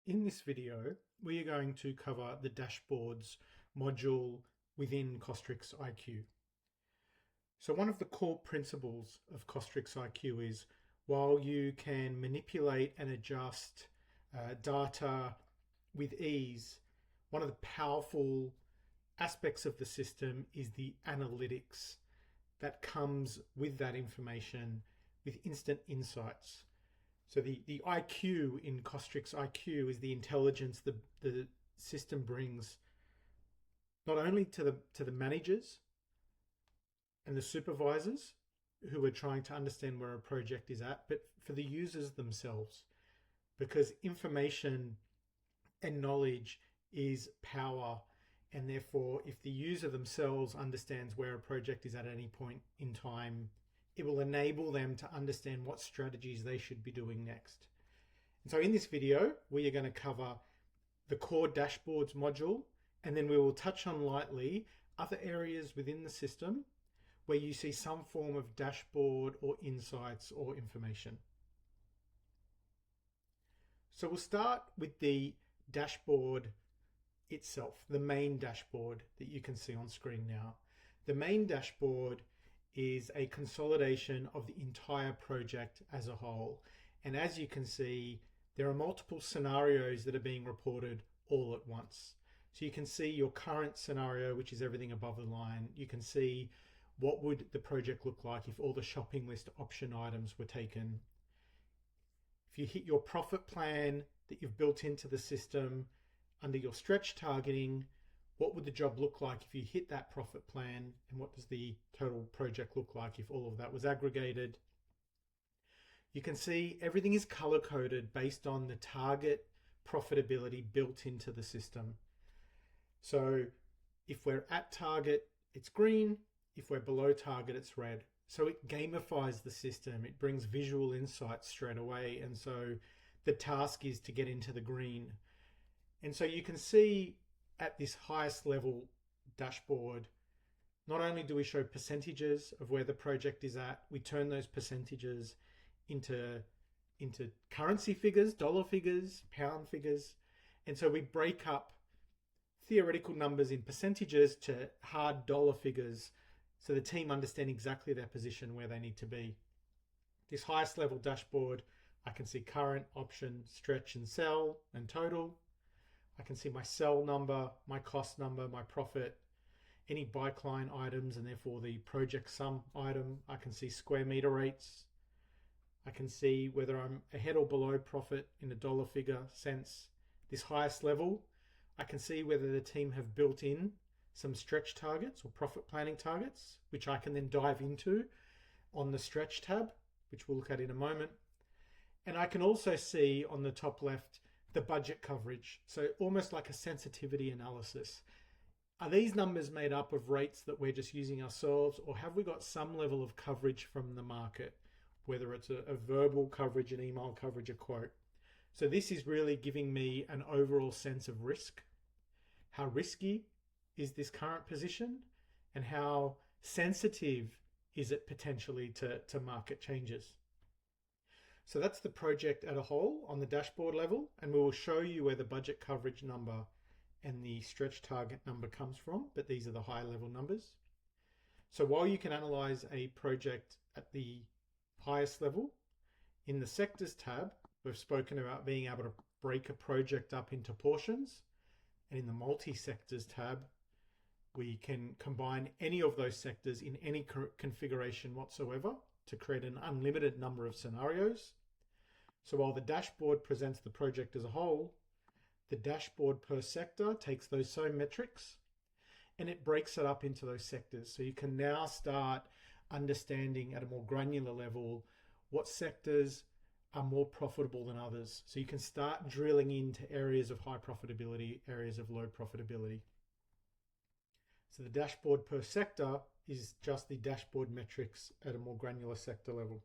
In this video, we are going to cover the dashboards module within CostrixIQ. So one of the core principles of CostrixIQ is while you can manipulate and adjust data with ease, one of the powerful aspects of the system is the analytics that comes with that information with instant insights. So the IQ in CostrixIQ is the intelligence the system brings not only to the managers and the supervisors who are trying to understand where a project is at, but for the users themselves. Because information and knowledge is power, and therefore if the user themselves understands where a project is at any point in time, it will enable them to understand what strategies they should be doing next. And so in this video, we are going to cover the core dashboards module, and then we will touch on lightly other areas within the system where you see some form of dashboard or insights or information. So we'll start with the dashboard itself, the main dashboard that you can see on screen now. The main dashboard is a consolidation of the entire project as a whole. And as you can see, there are multiple scenarios that are being reported all at once. So you can see your current scenario, which is everything above the line. You can see what would the project look like if all the shopping list option items were taken. If you hit your profit plan that you've built into the system under your stretch targeting, what would the job look like if you hit that profit plan, and what does the total project look like if all of that was aggregated? You can see everything is color coded based on the target profitability built into the system. So if we're at target, it's green. If we're below target, it's red. So it gamifies the system. It brings visual insights straight away. And so the task is to get into the green. And so you can see at this highest level dashboard, not only do we show percentages of where the project is at, we turn those percentages into currency figures, dollar figures, pound figures. And so we break up theoretical numbers in percentages to hard dollar figures so the team understand exactly their position where they need to be. This highest level dashboard, I can see current, option, stretch and sell and total. I can see my sell number, my cost number, my profit, any bike line items, and therefore the project sum item. I can see square meter rates. I can see whether I'm ahead or below profit in a dollar figure sense. This highest level, I can see whether the team have built in some stretch targets or profit planning targets, which I can then dive into on the stretch tab, which we'll look at in a moment. And I can also see on the top left the budget coverage. So almost like a sensitivity analysis. Are these numbers made up of rates that we're just using ourselves, or have we got some level of coverage from the market, whether it's a verbal coverage, an email coverage, a quote? So this is really giving me an overall sense of risk. How risky is this current position, and how sensitive is it potentially to market changes? So that's the project as a whole on the dashboard level, and we will show you where the budget coverage number and the stretch target number comes from, but these are the high level numbers. So while you can analyze a project at the highest level, in the sectors tab, we've spoken about being able to break a project up into portions, and in the multi-sectors tab, we can combine any of those sectors in any configuration whatsoever to create an unlimited number of scenarios. So while the dashboard presents the project as a whole, the dashboard per sector takes those same metrics and it breaks it up into those sectors. So you can now start understanding at a more granular level what sectors are more profitable than others. So you can start drilling into areas of high profitability, areas of low profitability. So the dashboard per sector is just the dashboard metrics at a more granular sector level.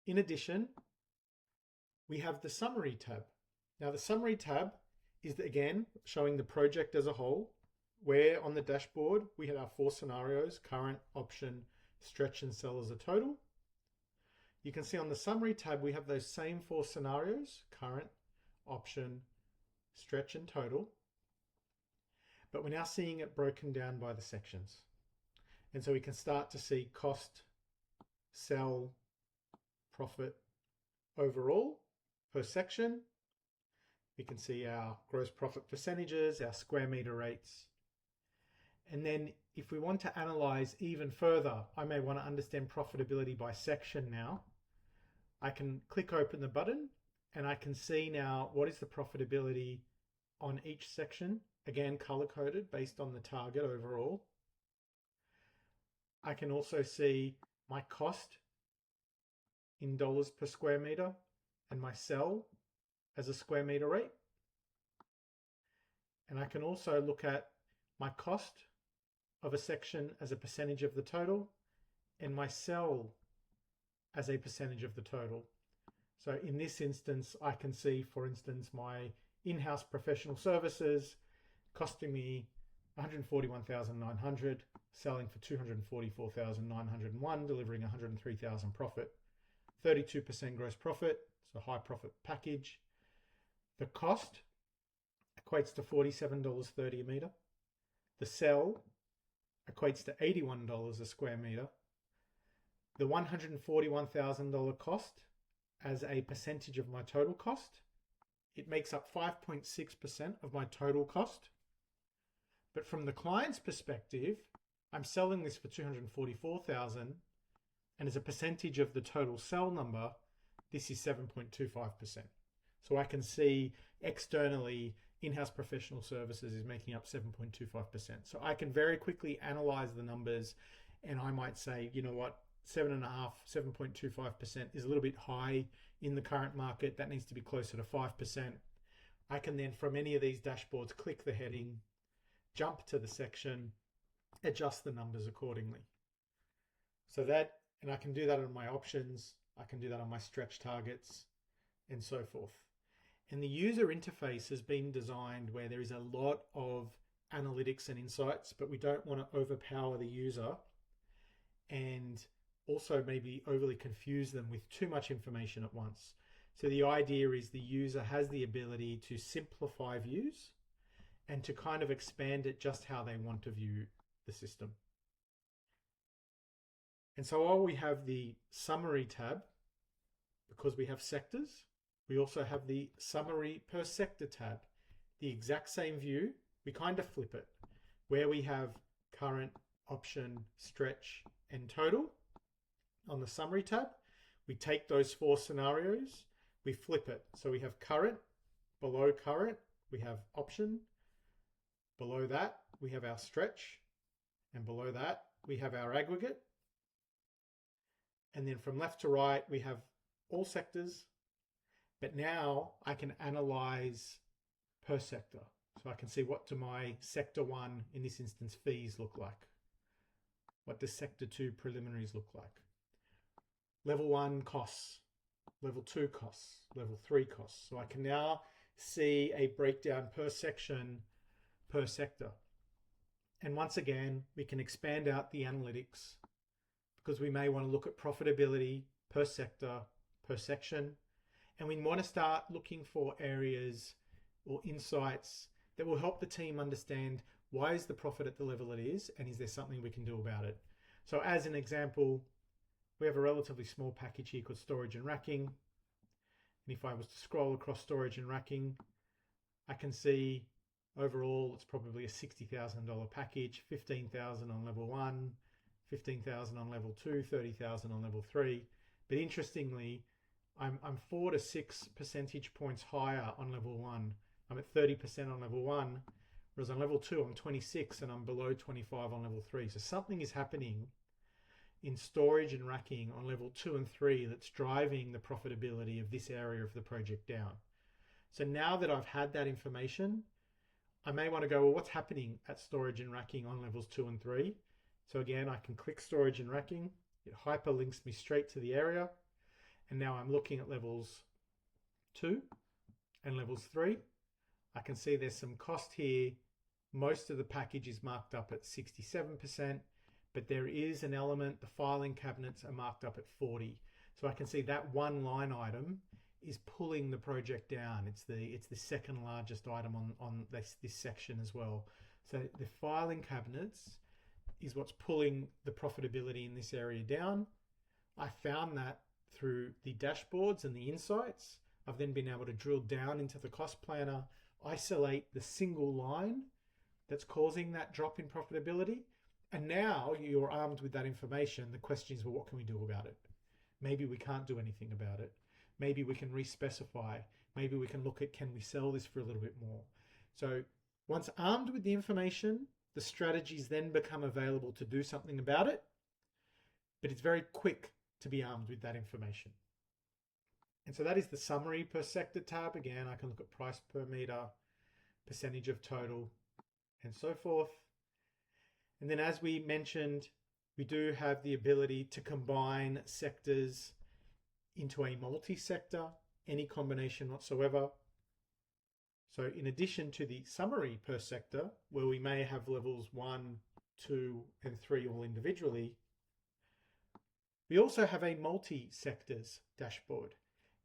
In addition, we have the summary tab. Now the summary tab is again showing the project as a whole, where on the dashboard we had our 4 scenarios: current, option, stretch and sell as a total. you can see on the summary tab, we have those same 4 scenarios: current, option, stretch, and total. But we're now seeing it broken down by the sections. And so we can start to see cost, sell, profit overall per section. We can see our gross profit percentages, our square meter rates. And then if we want to analyze even further, I may want to understand profitability by section now. I can click open the button and I can see now what is the profitability on each section, again color coded based on the target overall. I can also see my cost in dollars per square meter and my sell as a square meter rate. And I can also look at my cost of a section as a percentage of the total and my sell as a percentage of the total. So in this instance, I can see, for instance, my in-house professional services costing me $141,900, selling for $244,901, delivering $103,000 profit, 32% gross profit, so high profit package. The cost equates to $47.30 a meter. The sell equates to $81 a square meter. The $141,000 cost as a percentage of my total cost, it makes up 5.6% of my total cost. But from the client's perspective, I'm selling this for $244,000, and as a percentage of the total sell number, this is 7.25%. So I can see externally, in-house professional services is making up 7.25%. So I can very quickly analyze the numbers, and I might say, you know what, 7.25% is a little bit high in the current market. That needs to be closer to 5%. I can then, from any of these dashboards, click the heading, jump to the section, adjust the numbers accordingly. So that, and I can do that on my options, I can do that on my stretch targets, and so forth. And the user interface has been designed where there is a lot of analytics and insights, but we don't want to overpower the user and also maybe overly confuse them with too much information at once. So the idea is the user has the ability to simplify views and to kind of expand it just how they want to view the system. And so while we have the summary tab, because we have sectors, we also have the summary per sector tab. The exact same view, we kind of flip it, where we have current, option, stretch, and total. On the summary tab, we take those 4 scenarios, we flip it. So we have current, below current, we have option, below that, we have our stretch, and below that, we have our aggregate. And then from left to right, we have all sectors, but now I can analyze per sector. So I can see, what do my sector 1, in this instance, fees look like? What does sector 2 preliminaries look like? Level 1 costs, level 2 costs, level 3 costs. So I can now see a breakdown per section, per sector. And once again, we can expand out the analytics because we may want to look at profitability per sector, per section. And we want to start looking for areas or insights that will help the team understand, why is the profit at the level it is, and is there something we can do about it? So as an example, we have a relatively small package here called storage and racking. And if I was to scroll across storage and racking, I can see overall it's probably a $60,000 package, $15,000 on level 1, $15,000 on level 2, $30,000 on level 3. But interestingly, I'm 4 to 6 percentage points higher on level 1. I'm at 30% on level 1, whereas on level 2 I'm 26 and I'm below 25 on level 3. So something is happening in storage and racking on level 2 and 3 that's driving the profitability of this area of the project down. So now that I've had that information, I may want to go, well, what's happening at storage and racking on levels 2 and 3? So again, I can click storage and racking. It hyperlinks me straight to the area. And now I'm looking at levels 2 and levels 3. I can see there's some cost here. Most of the package is marked up at 67%, but there is an element, the filing cabinets are marked up at 40. So I can see that one line item is pulling the project down. It's the second largest item on this section as well. So the filing cabinets is what's pulling the profitability in this area down. I found that through the dashboards and the insights. I've then been able to drill down into the cost planner, isolate the single line that's causing that drop in profitability. And now you're armed with that information. The question is, well, what can we do about it? Maybe we can't do anything about it. Maybe we can re-specify. Maybe we can look at, can we sell this for a little bit more? So once armed with the information, the strategies then become available to do something about it. But it's very quick to be armed with that information. And so that is the summary per sector tab. Again, I can look at price per meter, percentage of total, and so forth. And then as we mentioned, we do have the ability to combine sectors into a multi-sector, any combination whatsoever. So in addition to the summary per sector, where we may have levels 1, 2, and 3 all individually, we also have a multi-sectors dashboard.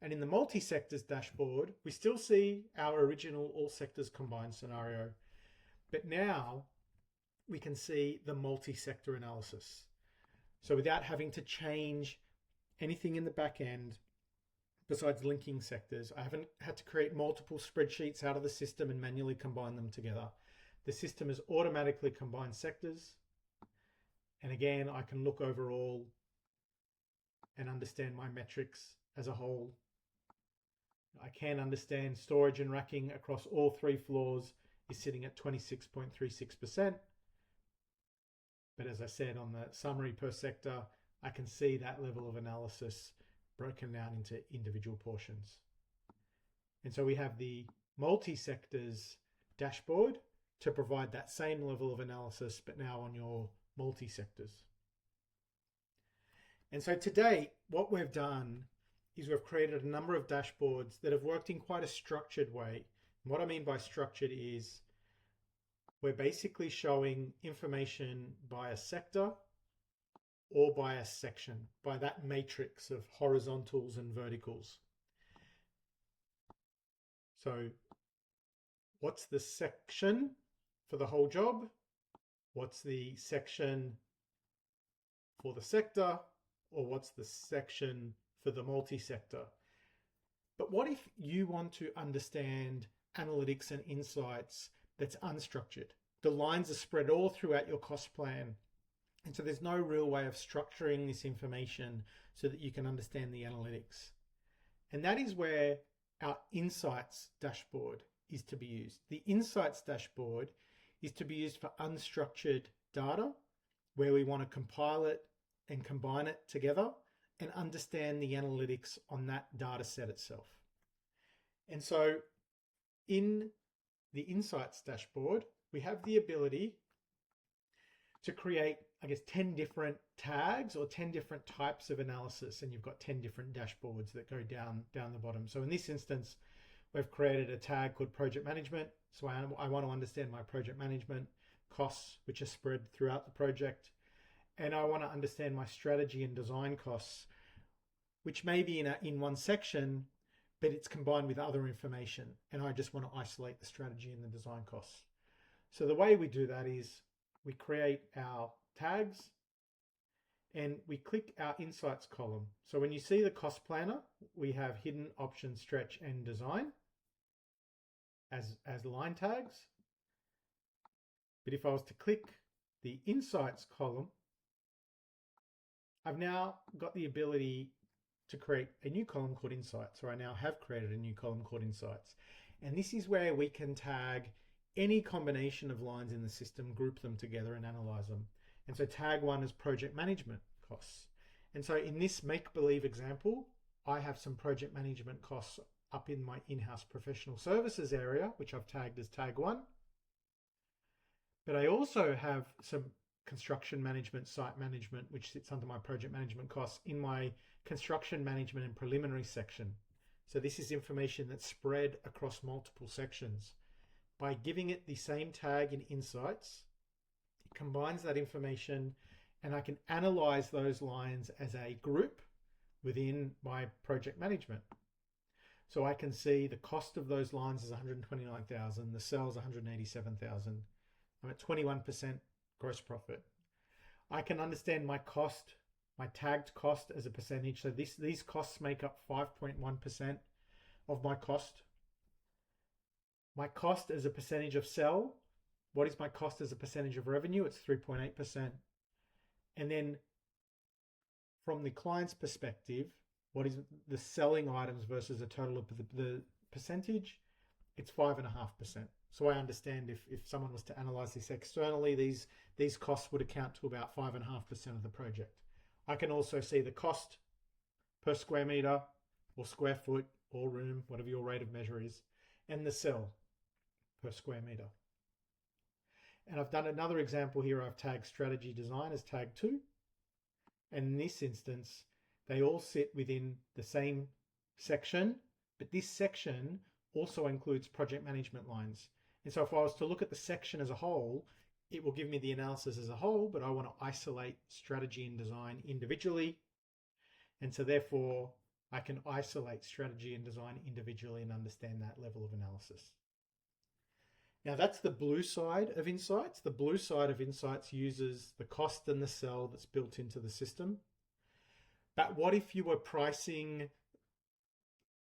And in the multi-sectors dashboard, we still see our original all sectors combined scenario, but now we can see the multi-sector analysis. So without having to change anything in the back end, besides linking sectors, I haven't had to create multiple spreadsheets out of the system and manually combine them together. The system has automatically combined sectors. And again, I can look overall and understand my metrics as a whole. I can understand storage and racking across all 3 floors is sitting at 26.36%. But as I said, on the summary per sector, I can see that level of analysis broken down into individual portions. And so we have the multi-sectors dashboard to provide that same level of analysis, but now on your multi-sectors. And so today, what we've done is we've created a number of dashboards that have worked in quite a structured way. And what I mean by structured is we're basically showing information by a sector or by a section, by that matrix of horizontals and verticals. So what's the section for the whole job? What's the section for the sector? Or what's the section for the multi-sector? But what if you want to understand analytics and insights that's unstructured? The lines are spread all throughout your cost plan. And so there's no real way of structuring this information so that you can understand the analytics. And that is where our insights dashboard is to be used. The insights dashboard is to be used for unstructured data, where we want to compile it and combine it together and understand the analytics on that data set itself. And so in the insights dashboard, we have the ability to create, 10 different tags or 10 different types of analysis, and you've got 10 different dashboards that go down the bottom. So in this instance, we've created a tag called project management. So I want to understand my project management costs, which are spread throughout the project. And I want to understand my strategy and design costs, which may be in one section, but it's combined with other information. And I just want to isolate the strategy and the design costs. So the way we do that is we create our tags and we click our insights column. So when you see the cost planner, we have hidden, option, stretch, and design as line tags. But if I was to click the insights column, I've now got the ability to create a new column called insights, or I now have created a new column called insights. And this is where we can tag any combination of lines in the system, group them together and analyze them. And so tag 1 is project management costs. And so in this make-believe example, I have some project management costs up in my in-house professional services area, which I've tagged as tag 1. But I also have some construction management, site management, which sits under my project management costs in my construction management and preliminary section. So this is information that's spread across multiple sections. By giving it the same tag in insights, it combines that information and I can analyze those lines as a group within my project management. So I can see the cost of those lines is 129,000, the sales 187,000. I'm at 21% gross profit. I can understand my cost, my tagged cost as a percentage. So these costs make up 5.1% of my cost. My cost as a percentage of sell. What is my cost as a percentage of revenue? It's 3.8%. And then from the client's perspective, what is the selling items versus a total of the percentage? It's 5.5%. So I understand if someone was to analyze this externally, these costs would account to about 5.5% of the project. I can also see the cost per square meter or square foot or room, whatever your rate of measure is, and the sell per square meter. And I've done another example here. I've tagged strategy design as tag 2. And in this instance, they all sit within the same section, but this section also includes project management lines. And so if I was to look at the section as a whole, it will give me the analysis as a whole, but I want to isolate strategy and design individually. And so therefore, I can isolate strategy and design individually and understand that level of analysis. Now that's the blue side of Insights. The blue side of Insights uses the cost and the sell that's built into the system. But what if you were pricing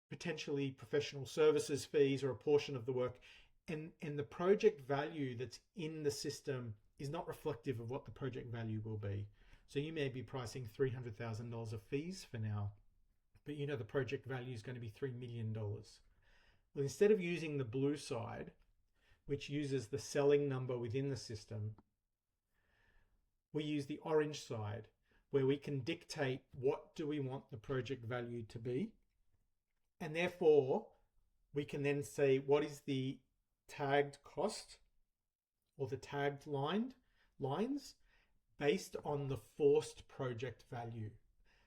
potentially professional services fees or a portion of the work and the project value that's in the system is not reflective of what the project value will be? So you may be pricing $300,000 of fees for now, but you know the project value is going to be $3 million. Well, instead of using the blue side, which uses the selling number within the system, we use the orange side, where we can dictate what do we want the project value to be. And therefore, we can then say what is the tagged cost or the tagged lines based on the forced project value.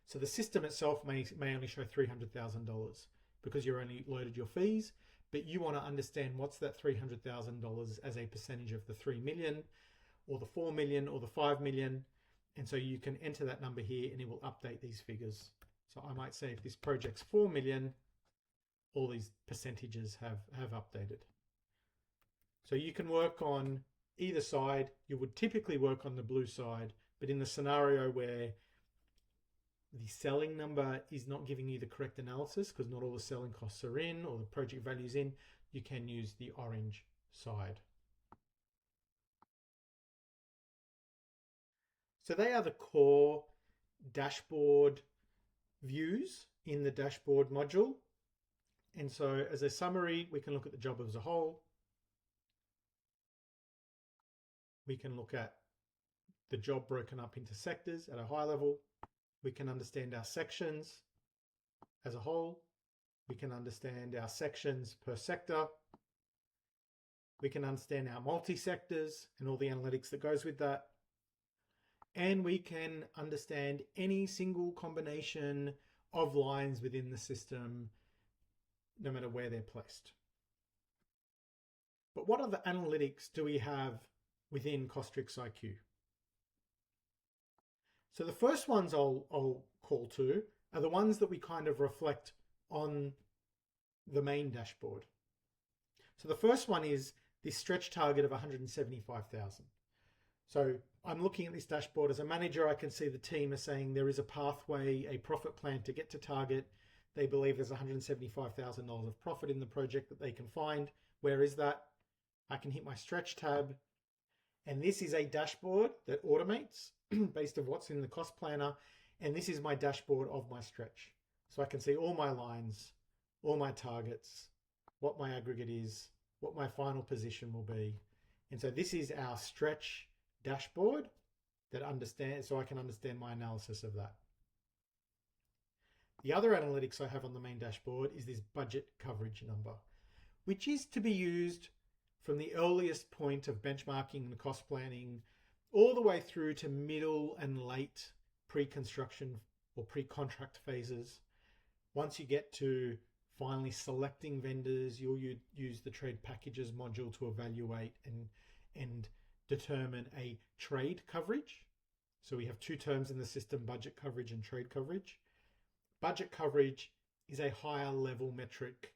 So the system itself may only show $300,000 because you're only loaded your fees, but you want to understand what's that $300,000 as a percentage of the 3 million or the 4 million or the 5 million. And so you can enter that number here and it will update these figures. So I might say if this project's 4 million, all these percentages have updated. So you can work on either side. You would typically work on the blue side, but in the scenario where the selling number is not giving you the correct analysis because not all the selling costs are in or the project value is in, you can use the orange side. So they are the core dashboard views in the dashboard module. And so as a summary, we can look at the job as a whole. We can look at the job broken up into sectors at a high level. We can understand our sections as a whole. We can understand our sections per sector. We can understand our multi-sectors and all the analytics that goes with that. And we can understand any single combination of lines within the system, no matter where they're placed. But what other analytics do we have within CostrixIQ? So the first ones I'll call to are the ones that we kind of reflect on the main dashboard. So the first one is this stretch target of 175,000. So I'm looking at this dashboard as a manager. I can see the team are saying there is a pathway, a profit plan to get to target. They believe there's $175,000 of profit in the project that they can find. Where is that? I can hit my stretch tab. And this is a dashboard that automates based on what's in the cost planner. And this is my dashboard of my stretch. So I can see all my lines, all my targets, what my aggregate is, what my final position will be. And so this is our stretch dashboard that understands, so I can understand my analysis of that. The other analytics I have on the main dashboard is this budget coverage number, which is to be used from the earliest point of benchmarking and cost planning all the way through to middle and late pre-construction or pre-contract phases. Once you get to finally selecting vendors, you'll use the trade packages module to evaluate and determine a trade coverage. So we have two terms in the system, budget coverage and trade coverage. budget coverage is a higher level metric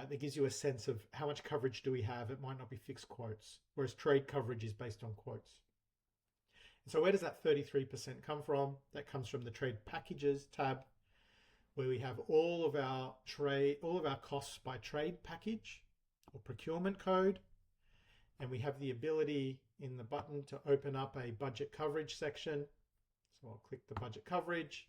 that gives you a sense of how much coverage do we have. It might not be fixed quotes, whereas trade coverage is based on quotes. And so where does that 33% come from? That comes from the trade packages tab, where we have all of our costs by trade package or procurement code. And we have the ability in the button to open up a budget coverage section. So I'll click the budget coverage.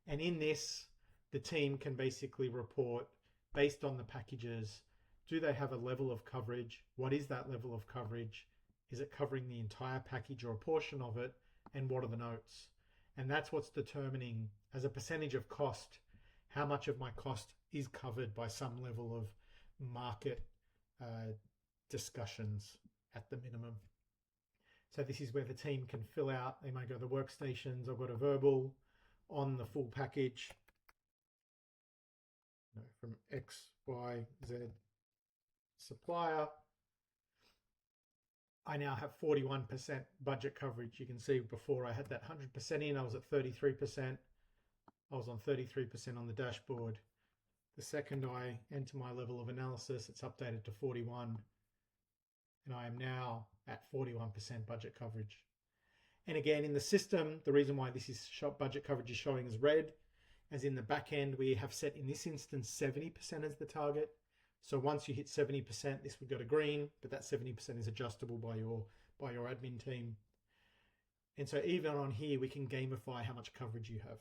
And in this, the team can basically report based on the packages. Do they have a level of coverage? What is that level of coverage? Is it covering the entire package or a portion of it? And what are the notes? And that's what's determining as a percentage of cost, how much of my cost is covered by some level of market discussions at the minimum. So this is where the team can fill out. They might go to the workstations. I've got a verbal on the full package from X, Y, Z supplier. I now have 41% budget coverage. You can see before I had that 100% in, I was at 33%. I was on 33% on the dashboard. The second I enter my level of analysis, it's updated to 41. And I am now at 41% budget coverage. And again, in the system, the reason why this is budget coverage is showing as red, as in the back end, we have set in this instance 70% as the target. So once you hit 70%, this would go to green, but that 70% is adjustable by your admin team. And so even on here, we can gamify how much coverage you have.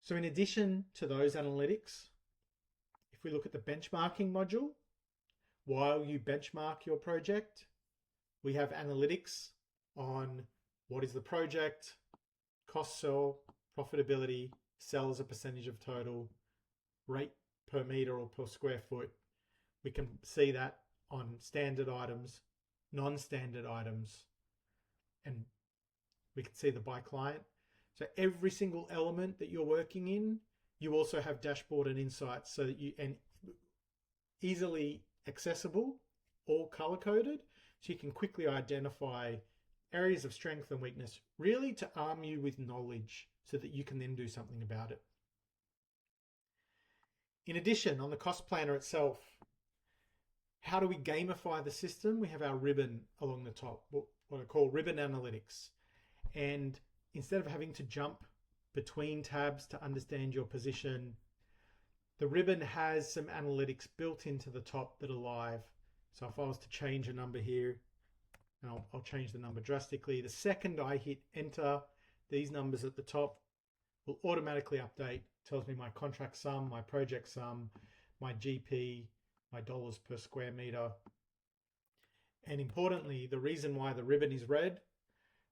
So in addition to those analytics, if we look at the benchmarking module, while you benchmark your project, we have analytics on what is the project, cost sell, profitability, sell as a percentage of total, rate per meter or per square foot. We can see that on standard items, non-standard items, and we can see the by client. So every single element that you're working in, you also have dashboard and insights so that and easily accessible, all color coded, so you can quickly identify areas of strength and weakness, really to arm you with knowledge so that you can then do something about it. In addition, on the cost planner itself, how do we gamify the system? We have our ribbon along the top, what I call ribbon analytics. And instead of having to jump between tabs to understand your position, the ribbon has some analytics built into the top that are live. So if I was to change a number here, and I'll change the number drastically, the second I hit enter, these numbers at the top will automatically update. Tells me my contract sum, my project sum, my GP, my dollars per square meter. And importantly, the reason why the ribbon is red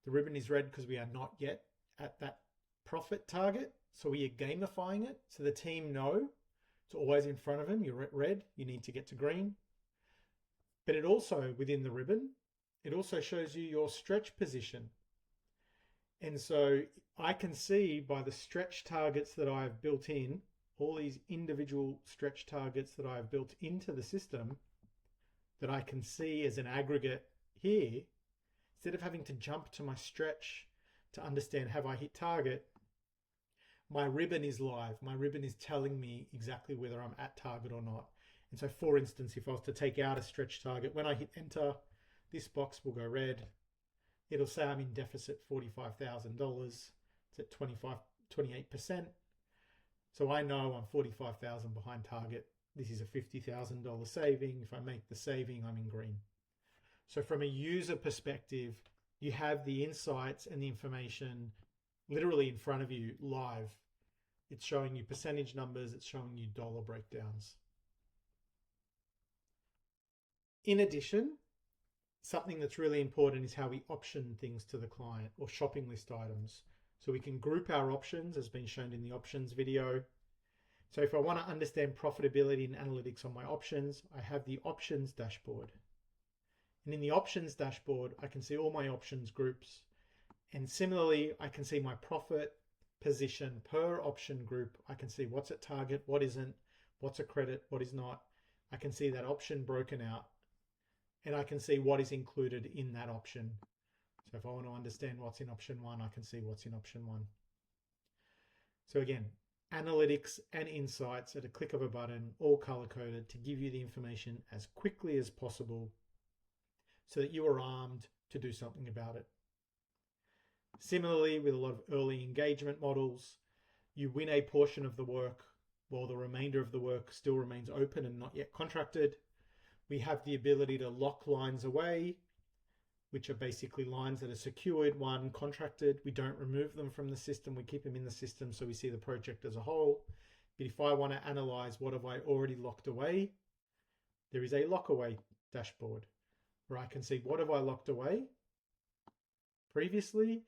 because we are not yet at that profit target. So we are gamifying it. So the team know it's always in front of them. You're at red, you need to get to green. But it also, within the ribbon, it also shows you your stretch position. And so I can see by the stretch targets that I have built in, all these individual stretch targets that I have built into the system, that I can see as an aggregate here, instead of having to jump to my stretch to understand have I hit target, my ribbon is live. My ribbon is telling me exactly whether I'm at target or not. And so for instance, if I was to take out a stretch target, when I hit enter, this box will go red. It'll say I'm in deficit $45,000. It's at 28%. So I know I'm 45,000 behind target. This is a $50,000 saving. If I make the saving, I'm in green. So from a user perspective, you have the insights and the information literally in front of you live. It's showing you percentage numbers. It's showing you dollar breakdowns. In addition, something that's really important is how we option things to the client, or shopping list items. So we can group our options as been shown in the options video. So if I want to understand profitability and analytics on my options, I have the options dashboard. And in the options dashboard, I can see all my options groups. And similarly, I can see my profit position per option group. I can see what's at target, what isn't, what's a credit, what is not. I can see that option broken out. And I can see what is included in that option. So if I want to understand what's in option 1, I can see what's in option 1. So again, analytics and insights at a click of a button, all color-coded to give you the information as quickly as possible so that you are armed to do something about it. Similarly, with a lot of early engagement models, you win a portion of the work while the remainder of the work still remains open and not yet contracted. We have the ability to lock lines away, which are basically lines that are secured, won, contracted. We don't remove them from the system. We keep them in the system so we see the project as a whole. But if I want to analyze what have I already locked away, there is a Lockaway dashboard where I can see what have I locked away previously,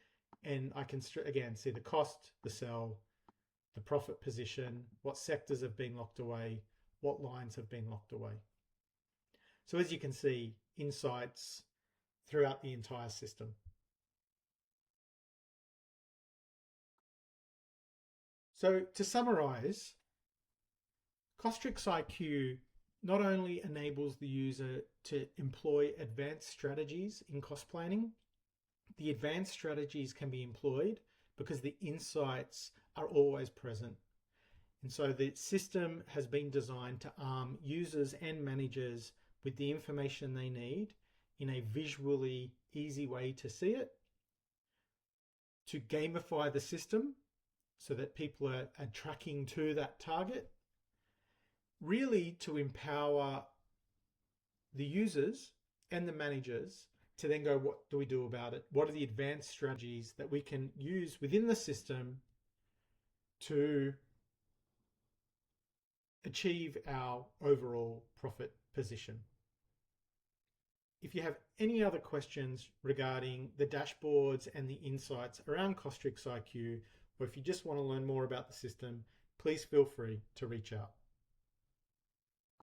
and I can again see the cost, the sell, the profit position, what sectors have been locked away, what lines have been locked away. So as you can see, insights throughout the entire system. So to summarize, CostrixIQ not only enables the user to employ advanced strategies in cost planning, the advanced strategies can be employed because the insights are always present. And so the system has been designed to arm users and managers with the information they need in a visually easy way to see it, to gamify the system so that people are tracking to that target, really to empower the users and the managers to then go, what do we do about it? What are the advanced strategies that we can use within the system to achieve our overall profit position? If you have any other questions regarding the dashboards and the insights around CostrixIQ, or if you just want to learn more about the system, please feel free to reach out.